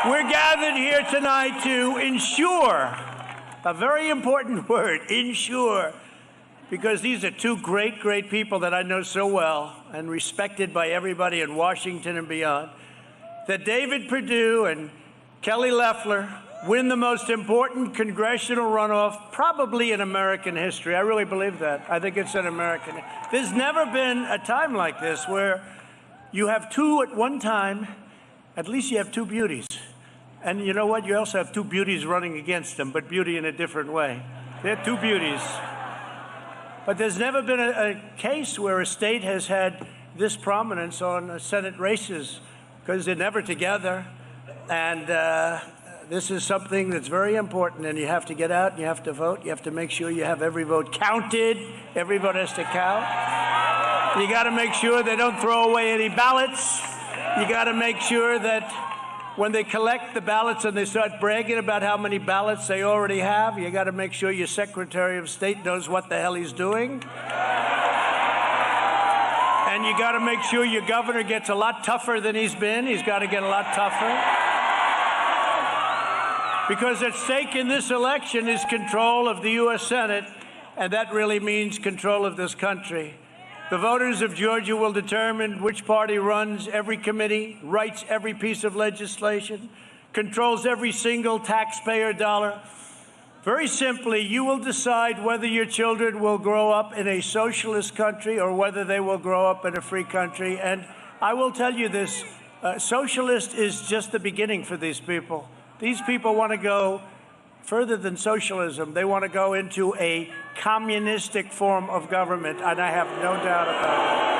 We're gathered here tonight to ensure, a very important word, ensure, because these are two great, great people that I know so well and respected by everybody in Washington and beyond, that David Perdue and Kelly Loeffler win the most important congressional runoff probably in American history. I really believe that. I think it's in American. There's never been a time like this where you have two at one time. At least you have two beauties. And you know what? You also have two beauties running against them, but beauty in a different way. They're two beauties. But there's never been a case where a state has had this prominence on Senate races, because they're never together. And this is something that's very important, and you have to get out and you have to vote. You have to make sure you have every vote counted. Every vote has to count. You got to make sure they don't throw away any ballots. You got to make sure that when they collect the ballots and they start bragging about how many ballots they already have, you got to make sure your Secretary of State knows what the hell he's doing. And you got to make sure your governor gets a lot tougher than he's been. He's got to get a lot tougher. Because at stake in this election is control of the U.S. Senate, and that really means control of this country. The voters of Georgia will determine which party runs every committee, writes every piece of legislation, controls every single taxpayer dollar. Very simply, you will decide whether your children will grow up in a socialist country or whether they will grow up in a free country. And I will tell you this, socialist is just the beginning for these people. These people want to go further than socialism. They want to go into a communistic form of government, and I have no doubt about it.